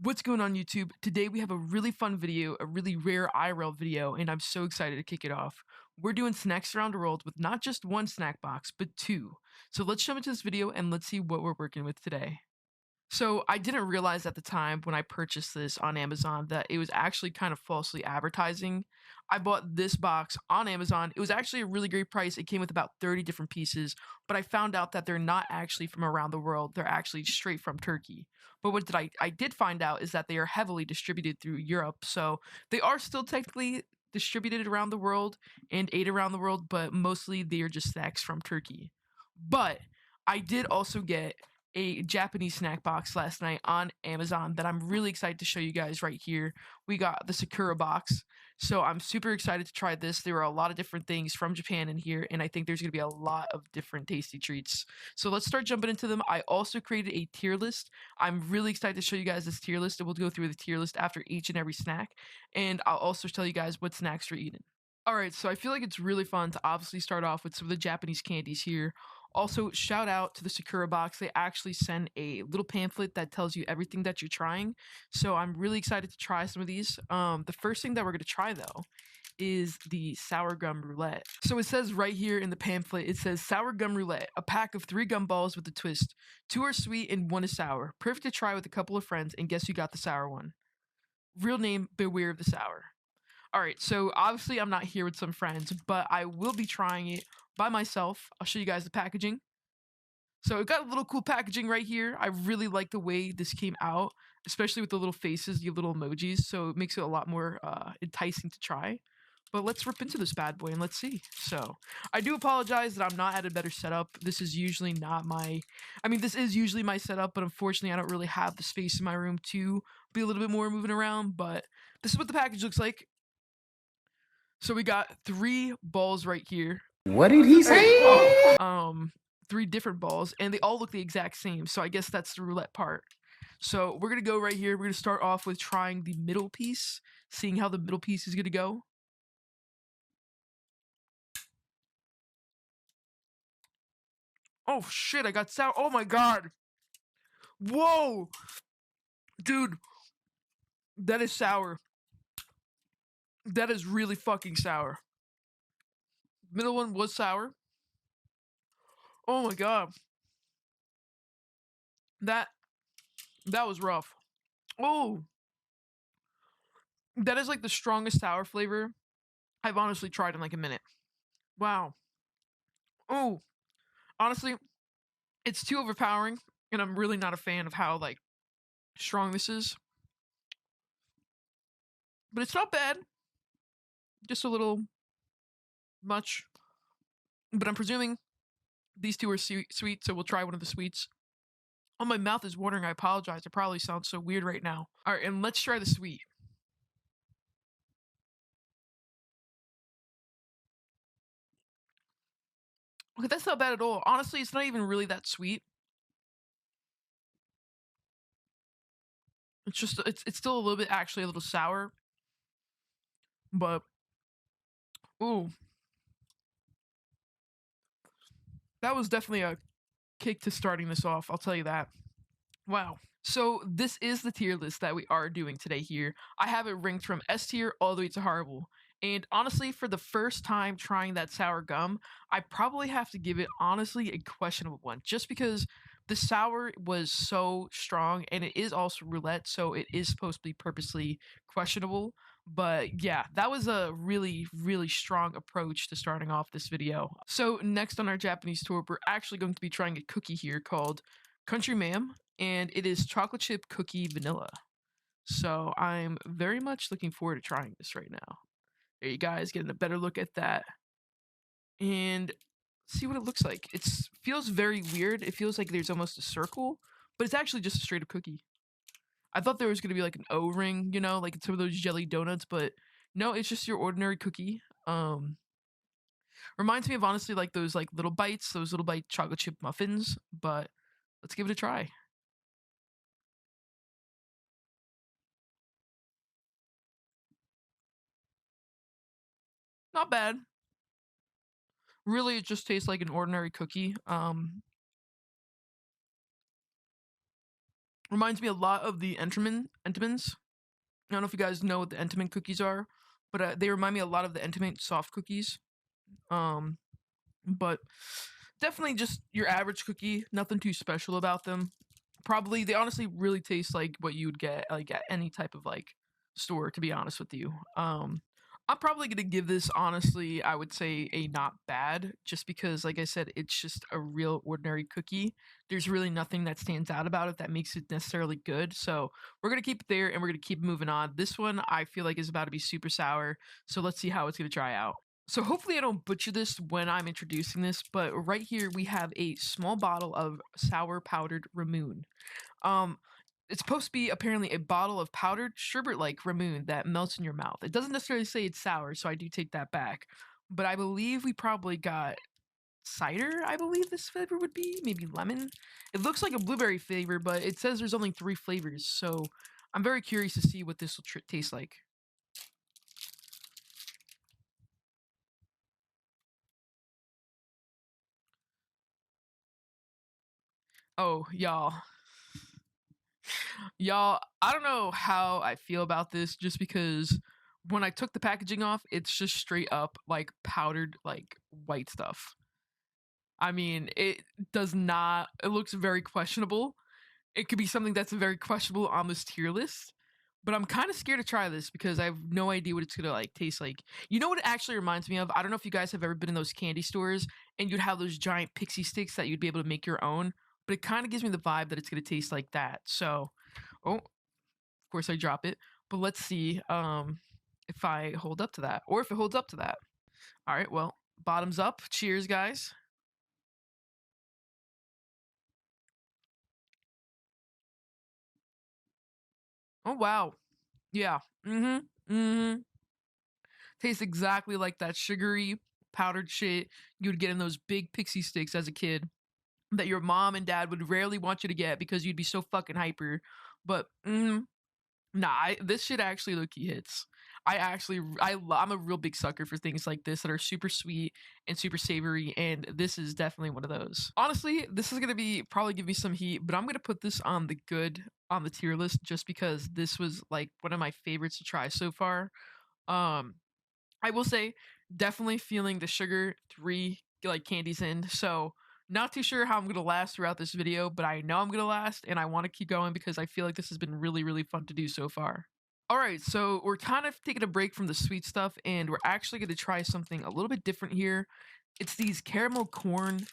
What's going on YouTube? Today we have a really fun video, a really rare IRL video, and I'm so excited to kick it off. We're doing snacks around the world with not just one snack box, but two. So let's jump into this video and let's see what we're working with today. So I didn't realize at the time when I purchased this on Amazon that it was actually kind of falsely advertising. I bought this box on Amazon. It was actually a really great price. It came with about 30 different pieces, but I found out that they're not actually from around the world. They're actually straight from Turkey. But what did I did find out is that they are heavily distributed through Europe. So they are still technically distributed around the world and ate around the world, but mostly they are just snacks from Turkey. But I did also get a Japanese snack box last night on Amazon that I'm really excited to show you guys right here. We got the Sakura box. So I'm super excited to try this. There are a lot of different things from Japan in here, and I think there's going to be a lot of different tasty treats. So let's start jumping into them. I also created a tier list. I'm really excited to show you guys this tier list, and we'll go through the tier list after each and every snack. And I'll also tell you guys what snacks we're eating. All right, so I feel like it's really fun to obviously start off with some of the Japanese candies here. Also, shout out to the Sakura box. They actually send a little pamphlet that tells you everything that you're trying. So I'm really excited to try some of these. The first thing that we're going to try though is the sour gum roulette. So it says right here in the pamphlet, it says sour gum roulette, a pack of 3 gumballs with a twist. 2 are sweet and 1 is sour. Perfect to try with a couple of friends, and guess who got the sour one? Real name, beware of the sour. All right, so obviously I'm not here with some friends, but I will be trying it by myself. I'll show you guys the packaging. So it got a little cool packaging right here. I really like the way this came out, especially with the little faces, the little emojis. So it makes it a lot more enticing to try. But let's rip into this bad boy and let's see. So I do apologize that I'm not at a better setup. This is usually not my, I mean, this is usually my setup, but unfortunately I don't really have the space in my room to be a little bit more moving around. But this is what the package looks like. So we got 3 balls right here. What did he say? 3 different balls, and they all look the exact same. So I guess that's the roulette part. So we're gonna go right here. We're gonna start off with trying the middle piece, seeing how the middle piece is gonna go. Oh shit! I got sour. Oh my god! Whoa, dude, that is sour. That is really fucking sour. Middle one was sour. Oh my god, that that was rough. Oh, that is like the strongest sour flavor I've honestly tried in like a minute. Wow. Oh, honestly, it's too overpowering, and I'm really not a fan of how like strong this is. But it's not bad. Just a little much. But I'm presuming these two are sweet, so we'll try one of the sweets. Oh, my mouth is watering. I apologize. It probably sounds so weird right now. All right, and let's try the sweet. Okay, that's not bad at all. Honestly, it's not even really that sweet. It's just it's still a little bit actually a little sour. But ooh, that was definitely a kick to starting this off. I'll tell you that. Wow. So this is the tier list that we are doing today here. I have it ranked from S tier all the way to horrible. And honestly, for the first time trying that sour gum, I probably have to give it honestly a questionable one, just because the sour was so strong, and it is also roulette, so it is supposed to be purposely questionable. But yeah, that was a really, really strong approach to starting off this video. So next on our Japanese tour, we're actually going to be trying a cookie here called Country Ma'am, and it is chocolate chip cookie vanilla. So I'm very much looking forward to trying this right now. There you guys getting a better look at that, and see what it looks like. It feels very weird. It feels like there's almost a circle, but it's actually just a straight up cookie. I thought there was gonna be like an O-ring, you know, like some of those jelly donuts, but no, it's just your ordinary cookie. Reminds me of honestly like those like little bites, those little bite chocolate chip muffins. But let's give it a try. Not bad. Really, it just tastes like an ordinary cookie. Reminds me a lot of the Entenmann's. I don't know if you guys know what the Entenmann cookies are, but they remind me a lot of the Entenmann soft cookies. Um, but definitely just your average cookie, nothing too special about them. Probably they honestly really taste like what you would get like at any type of like store, to be honest with you. I'm probably gonna give this, honestly, I would say a not bad, just because like I said, it's just a real ordinary cookie. There's really nothing that stands out about it that makes it necessarily good. So we're gonna keep it there and we're gonna keep moving on. This one I feel like is about to be super sour. So let's see how it's gonna try out. So hopefully I don't butcher this when I'm introducing this, but right here we have a small bottle of sour powdered Ramoon. Um, it's supposed to be apparently a bottle of powdered sherbet-like Ramoon that melts in your mouth. It doesn't necessarily say it's sour, so I do take that back. But I believe we probably got cider, I believe this flavor would be, maybe lemon. It looks like a blueberry flavor, but it says there's only 3 flavors, so I'm very curious to see what this will taste like. Oh, y'all, I don't know how I feel about this just because when I took the packaging off, it's just straight up like powdered like white stuff. I mean, it does not, it looks very questionable. It could be something that's very questionable on this tier list. But I'm kind of scared to try this because I have no idea what it's gonna like taste like. You know what it actually reminds me of? I don't know if you guys have ever been in those candy stores and you'd have those giant pixie sticks that you'd be able to make your own. But it kind of gives me the vibe that it's gonna taste like that. So, oh, of course I drop it. But let's see if I hold up to that or if it holds up to that. All right, well, bottoms up. Cheers, guys. Oh wow. Yeah. Mm-hmm. Mm-hmm. Tastes exactly like that sugary powdered shit you'd get in those big pixie sticks as a kid that your mom and dad would rarely want you to get because you'd be so fucking hyper. But nah, this shit actually low key hits. I actually, I'm a real big sucker for things like this that are super sweet and super savory, and this is definitely one of those. Honestly, this is gonna be probably give me some heat, but I'm gonna put this on the good on the tier list just because this was like one of my favorites to try so far. Um, I will say, definitely feeling the sugar 3 like candies in. So not too sure how I'm gonna last throughout this video, but I know I'm gonna last, and I want to keep going because I feel like this has been really, really fun to do so far. All right, so we're kind of taking a break from the sweet stuff, and we're actually going to try something a little bit different here. It's these caramel corn.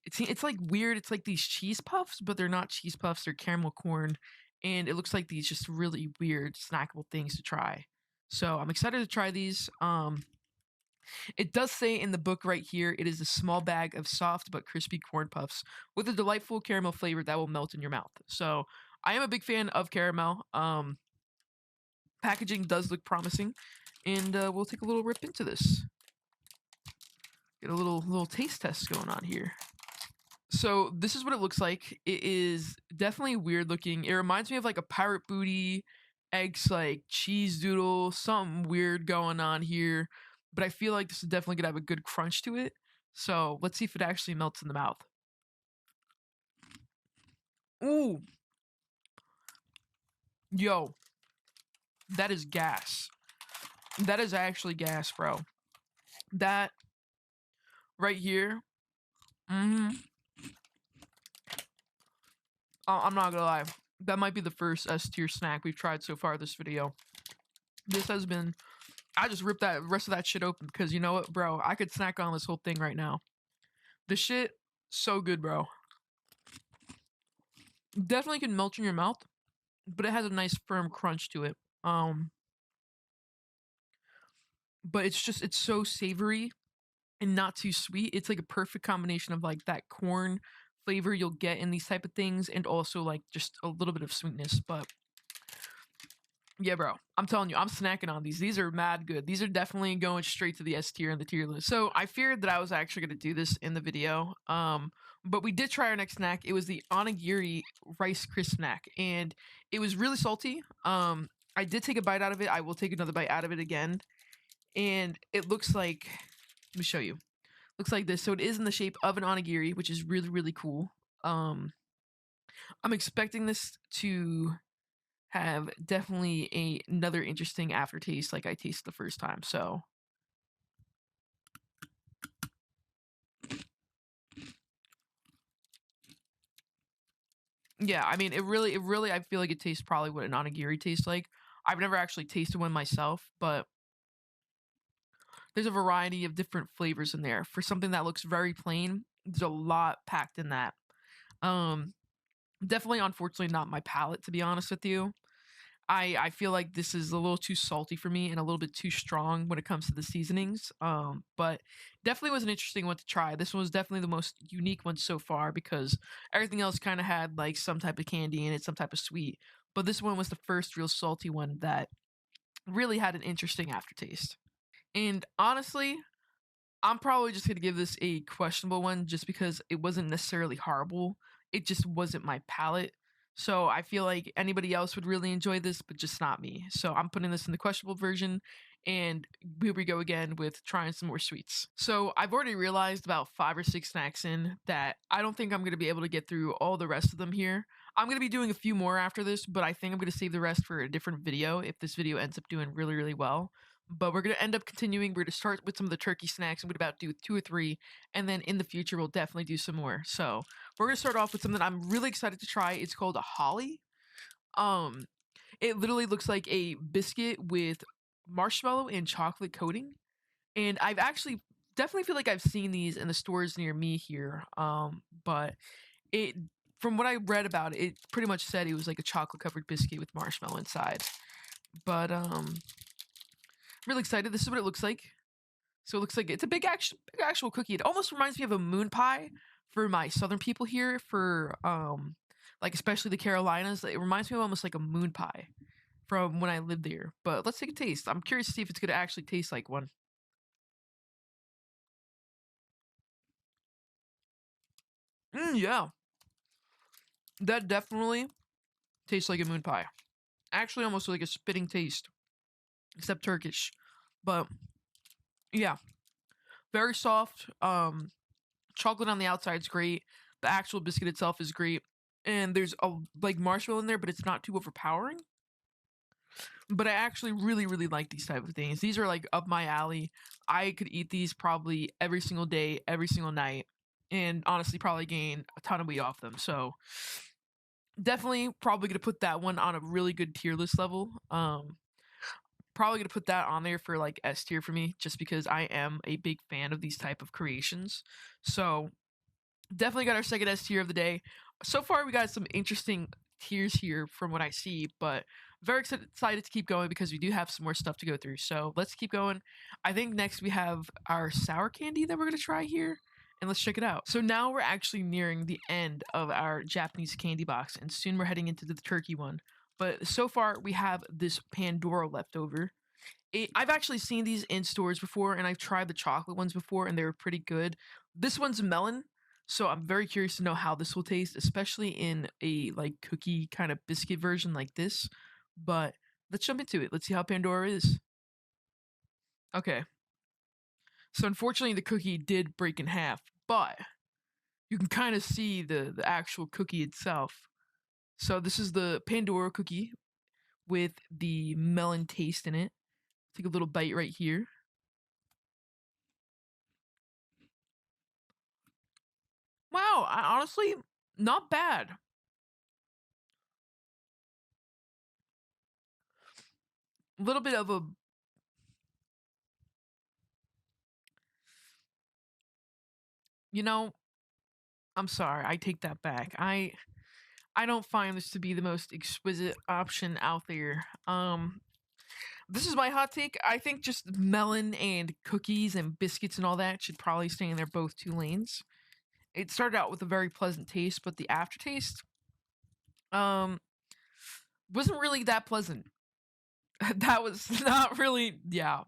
It's like weird. It's like these cheese puffs, but they're not cheese puffs. They're caramel corn, and it looks like these just really weird snackable things to try. So I'm excited to try these. It does say in the book right here, it is a small bag of soft but crispy corn puffs with a delightful caramel flavor that will melt in your mouth. So I am a big fan of caramel. Packaging does look promising, and we'll take a little rip into this. Get a little taste test going on here. So this is what it looks like. It is definitely weird looking. It reminds me of like a pirate booty, eggs like cheese doodle, something weird going on here. But I feel like this is definitely gonna have a good crunch to it. So let's see if it actually melts in the mouth. Ooh, yo, that is gas. That is actually gas, bro. That right here. Mm-hmm. I'm not gonna lie. That might be the first S tier snack we've tried so far this video. This has been. I just ripped that rest of that shit open because you know what, bro? I could snack on this whole thing right now. The shit, so good, bro. Definitely can melt in your mouth, but it has a nice firm crunch to it. But it's so savory and not too sweet. It's like a perfect combination of like that corn flavor you'll get in these type of things and also like just a little bit of sweetness. But yeah, bro, I'm telling you, I'm snacking on these. These are mad good. These are definitely going straight to the S tier and the tier list. So I feared that I was actually going to do this in the video. But we did try our next snack. It was the onigiri rice crisp snack, and it was really salty. I did take a bite out of it. I will take another bite out of it again, and it looks like. Let me show you. Looks like this. So it is in the shape of an onigiri, which is really, really cool. Um, I'm expecting this to have definitely another interesting aftertaste like I tasted the first time. So yeah, I mean, it really, I feel like it tastes probably what an onigiri tastes like. I've never actually tasted one myself, but there's a variety of different flavors in there. For something that looks very plain, there's a lot packed in that. Um, Definitely, unfortunately, not my palate, to be honest with you. I feel like this is a little too salty for me and a little bit too strong when it comes to the seasonings. But definitely was an interesting one to try. This one was definitely the most unique one so far because everything else kind of had like some type of candy in it, some type of sweet. But this one was the first real salty one that really had an interesting aftertaste. And honestly, I'm probably just gonna give this a questionable one just because it wasn't necessarily horrible. It just wasn't my palate. So I feel like anybody else would really enjoy this, but just not me. So I'm putting this in the questionable version. And here we go again with trying some more sweets. So I've already realized about 5 or 6 snacks in that I don't think I'm going to be able to get through all the rest of them here. I'm going to be doing a few more after this, but I think I'm going to save the rest for a different video if this video ends up doing really, really well. But we're going to end up continuing. We're going to start with some of the turkey snacks. I'm going to about do 2 or 3. And then in the future, we'll definitely do some more. So we're going to start off with something I'm really excited to try. It's called a holly. Um, it literally looks like a biscuit with marshmallow and chocolate coating. And I've actually definitely feel like I've seen these in the stores near me here. But it from what I read about it, it pretty much said it was like a chocolate covered biscuit with marshmallow inside. But really excited. This is what it looks like. So it looks like it's a big actual cookie. It almost reminds me of a moon pie for my southern people here for like especially the Carolinas. It reminds me of almost like a moon pie from when I lived there. But let's take a taste. I'm curious to see if it's gonna actually taste like one. Yeah, that definitely tastes like a moon pie. Actually, almost like a spitting taste, except Turkish. But yeah, very soft. Chocolate on the outside is great. The actual biscuit itself is great, and there's a like marshmallow in there, but it's not too overpowering. But I actually really really like these type of things. These are like up my alley. I could eat these probably every single day, every single night, and honestly probably gain a ton of weight off them. So definitely probably gonna put that one on a really good tier list level. Probably gonna put that on there for like S tier for me, just because I am a big fan of these type of creations. So definitely got our second S tier of the day. So far, we got some interesting tiers here from what I see, but very excited to keep going because we do have some more stuff to go through. So let's keep going. I think next we have our sour candy that we're gonna try here. And let's check it out. So now we're actually nearing the end of our Japanese candy box, and soon we're heading into the turkey one. But so far, we have this Pandora left over. I've actually seen these in stores before, and I've tried the chocolate ones before, and they were pretty good. This one's melon, so I'm very curious to know how this will taste, especially in a like cookie kind of biscuit version like this. But let's jump into it. Let's see how Pandora is. Okay, so unfortunately, the cookie did break in half, but you can kind of see the actual cookie itself. So this is the Pandora cookie with the melon taste in it. Take a little bite right here. Wow, honestly, not bad. A little bit of a, you know, I'm sorry, I take that back. I don't find this to be the most exquisite option out there. This is my hot take. I think just melon and cookies and biscuits and all that should probably stay in their both two lanes. It started out with a very pleasant taste, but the aftertaste um wasn't really that pleasant. That was not really, yeah.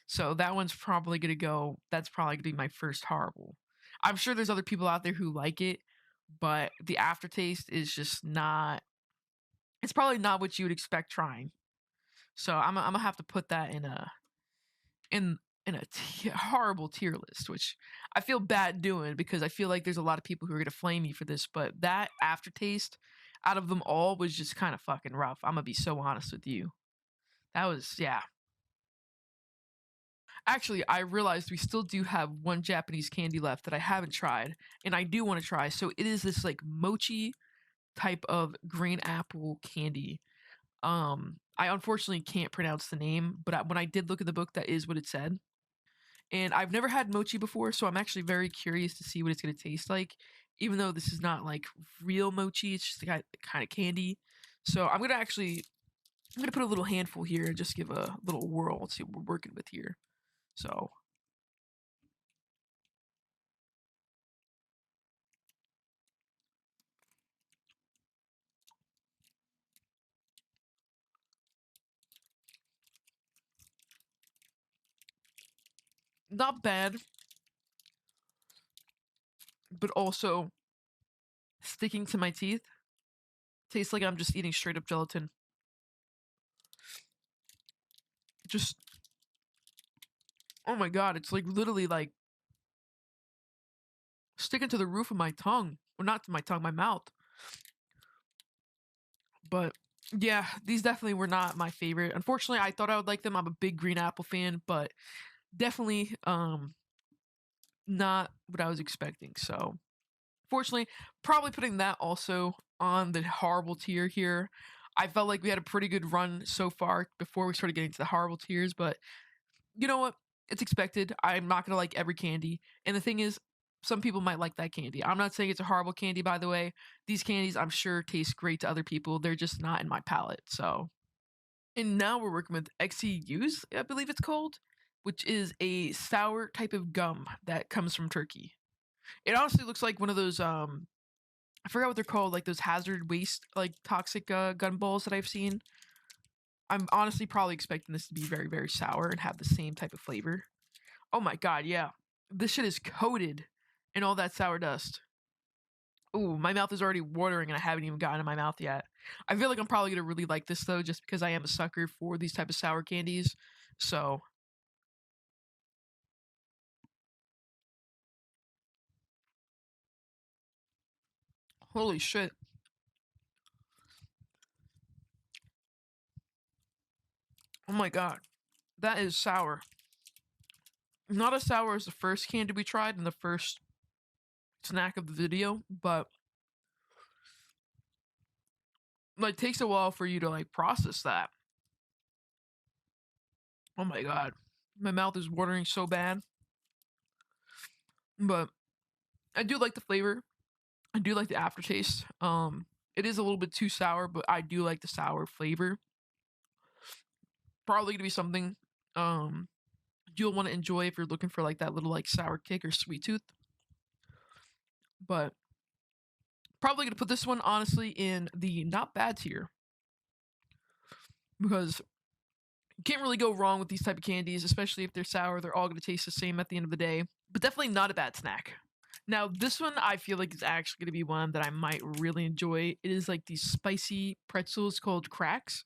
So that one's probably gonna go. That's probably gonna be my first horrible. I'm sure there's other people out there who like it, but the aftertaste is just not. It's probably not what you would expect trying. So I'm gonna have to put that in a in a horrible tier list, which I feel bad doing because I feel like there's a lot of people who are gonna flame me for this, but that aftertaste out of them all was just kind of fucking rough. I'm gonna be so honest with you. That was, yeah. Actually, I realized we still do have one Japanese candy left that I haven't tried, and I do want to try. So it is this like mochi type of green apple candy. I unfortunately can't pronounce the name, but when I did look at the book, that is what it said. And I've never had mochi before, so I'm actually very curious to see what it's gonna taste like. Even though this is not like real mochi, it's just the kind of candy. So I'm gonna put a little handful here and just give a little whirl. Let's see what we're working with here. So not bad, but also sticking to my teeth. Tastes like I'm just eating straight up gelatin. Just, oh my god, it's like literally like sticking to the roof of my tongue. Well, not to my tongue, my mouth. But yeah, these definitely were not my favorite. Unfortunately, I thought I would like them. I'm a big green apple fan, but definitely not what I was expecting. So fortunately, probably putting that also on the horrible tier here. I felt like we had a pretty good run so far before we started getting to the horrible tiers, but you know what? It's expected. I'm not gonna like every candy. And the thing is, some people might like that candy. I'm not saying it's a horrible candy, by the way. These candies, I'm sure, taste great to other people. They're just not in my palate. So, and now we're working with XEUs, I believe it's called, which is a sour type of gum that comes from Turkey. It honestly looks like one of those I forgot what they're called, like those hazard waste like toxic gun balls that I've seen. I'm honestly probably expecting this to be very, very sour and have the same type of flavor. Oh my god, yeah. This shit is coated in all that sour dust. Ooh, my mouth is already watering and I haven't even gotten in my mouth yet. I feel like I'm probably gonna really like this though, just because I am a sucker for these type of sour candies. So, holy shit. Oh my god. That is sour. Not as sour as the first candy we tried in the first snack of the video, but like takes a while for you to like process that. Oh my god. My mouth is watering so bad. But I do like the flavor. I do like the aftertaste. It is a little bit too sour, but I do like the sour flavor. Probably gonna be something um you'll want to enjoy if you're looking for like that little like sour kick or sweet tooth. But probably gonna put this one honestly in the not bad tier because you can't really go wrong with these type of candies, especially if they're sour. They're all gonna taste the same at the end of the day. But definitely not a bad snack. Now, this one I feel like is actually going to be one that I might really enjoy. It is like these spicy pretzels called cracks.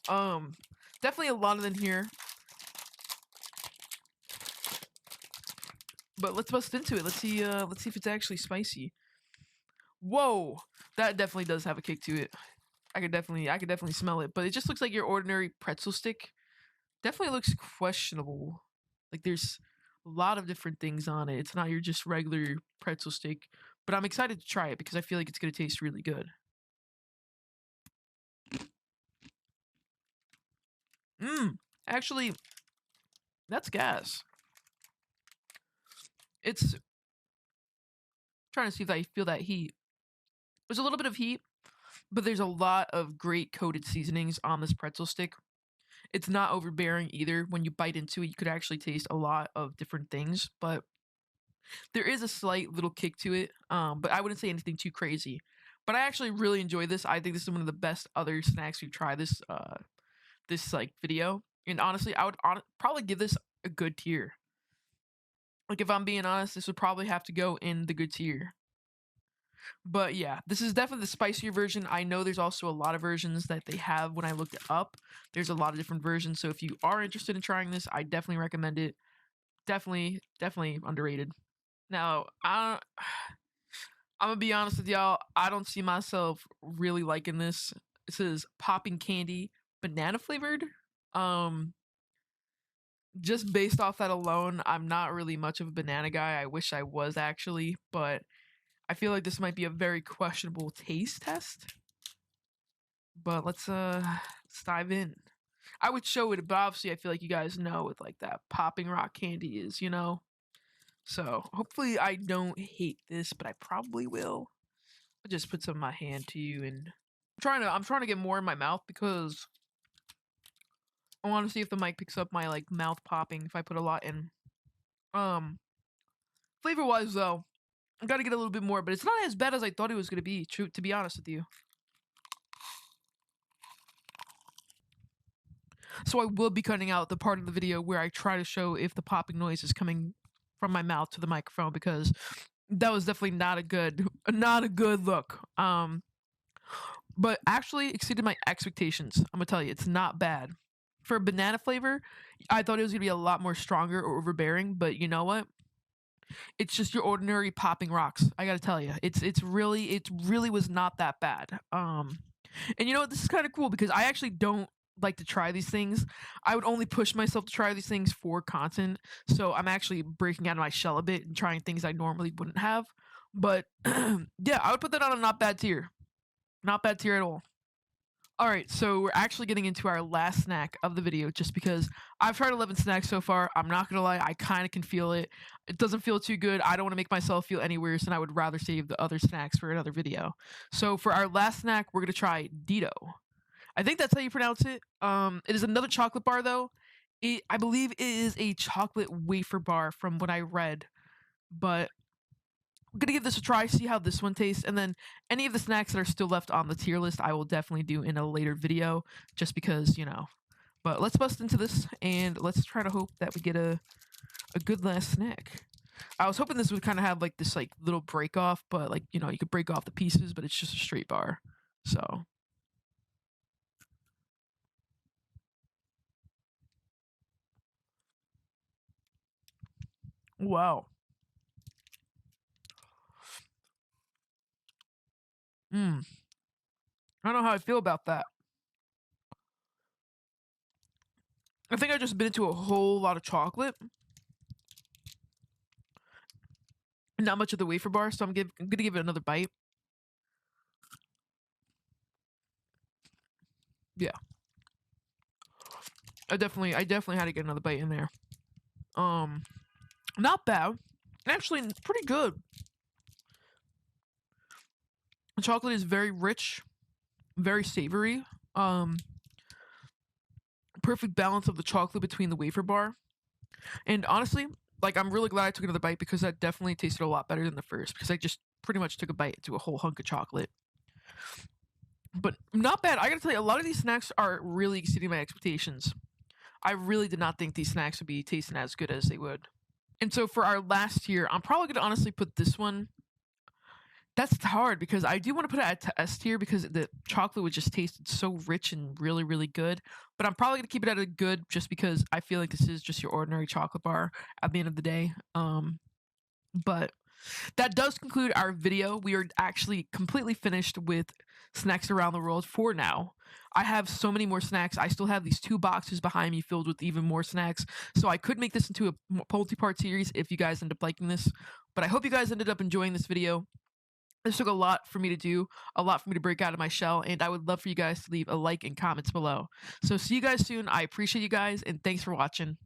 Um, Definitely a lot of them here. But let's bust into it. Let's see if it's actually spicy. Whoa, that definitely does have a kick to it. I could definitely smell it. But it just looks like your ordinary pretzel stick. Definitely looks questionable. Like there's a lot of different things on it. It's not your just regular pretzel stick. But I'm excited to try it because I feel like it's gonna taste really good. Actually, that's gas. It's trying to see if I feel that heat. There's a little bit of heat, but there's a lot of great coated seasonings on this pretzel stick. It's not overbearing either. When you bite into it, you could actually taste a lot of different things, but there is a slight little kick to it. But I wouldn't say anything too crazy. But I actually really enjoy this. I think this is one of the best other snacks we've tried this like video. And honestly, I would probably give this a good tier. Like if I'm being honest, this would probably have to go in the good tier. But yeah, this is definitely the spicier version. I know there's also a lot of versions that they have when I looked it up. There's a lot of different versions. So if you are interested in trying this, I definitely recommend it. Definitely underrated. Now, I'm gonna be honest with y'all. I don't see myself really liking this. This is popping candy, banana flavored. Um, just based off that alone, I'm not really much of a banana guy. I wish I was actually, but I feel like this might be a very questionable taste test. But let's dive in. I would show it, but obviously I feel like you guys know what like that popping rock candy is, you know? So hopefully I don't hate this, but I probably will. I'll just put some in my hand to you, and I'm trying to get more in my mouth because I want to see if the mic picks up my like mouth popping if I put a lot in. Um Flavor wise though, I gotta get a little bit more, but it's not as bad as I thought it was gonna be, true to be honest with you. So I will be cutting out the part of the video where I try to show if the popping noise is coming from my mouth to the microphone, because that was definitely not a good look. But actually exceeded my expectations. I'm gonna tell you, it's not bad. For banana flavor, I thought it was gonna be a lot more stronger or overbearing, but you know what? It's just your ordinary popping rocks. I gotta tell you, it really was not that bad. And you know what? This is kind of cool because I actually don't like to try these things. I would only push myself to try these things for content. So I'm actually breaking out of my shell a bit and trying things I normally wouldn't have. But yeah, I would put that on a not bad tier. Not bad tier at all. All right, so we're actually getting into our last snack of the video just because I've tried 11 snacks so far. I'm not gonna lie, I kind of can feel it. It doesn't feel too good. I don't want to make myself feel any worse, and I would rather save the other snacks for another video. So for our last snack, we're gonna try Dito. I think that's how you pronounce it. It is another chocolate bar though. I believe it is a chocolate wafer bar from what I read, but I'm gonna give this a try, see how this one tastes, and then any of the snacks that are still left on the tier list, I will definitely do in a later video, just because, you know. But let's bust into this, and let's try to hope that we get a good last snack. I was hoping this would kind of have like this like little break off, but like, you know, you could break off the pieces, but it's just a straight bar. So wow. Mm. I don't know how I feel about that. I think I just bit into a whole lot of chocolate, and not much of the wafer bar, so I'm gonna give it another bite. Yeah, I definitely had to get another bite in there. Um, Not bad. Actually, pretty good. The chocolate is very rich, very savory. Um, Perfect balance of the chocolate between the wafer bar. And honestly, like I'm really glad I took another bite because that definitely tasted a lot better than the first because I just pretty much took a bite into a whole hunk of chocolate. But not bad. I gotta tell you, a lot of these snacks are really exceeding my expectations. I really did not think these snacks would be tasting as good as they would. And so for our last tier, I'm probably gonna honestly put this one. That's hard because I do want to put it at S tier because the chocolate would just tasted so rich and really, really good. But I'm probably gonna keep it at a good just because I feel like this is just your ordinary chocolate bar at the end of the day. But that does conclude our video. We are actually completely finished with snacks around the world for now. I have so many more snacks. I still have these 2 boxes behind me filled with even more snacks. So I could make this into a multi-part series if you guys end up liking this. But I hope you guys ended up enjoying this video. This took a lot for me to do, a lot for me to break out of my shell, and I would love for you guys to leave a like and comments below. So see you guys soon. I appreciate you guys, and thanks for watching.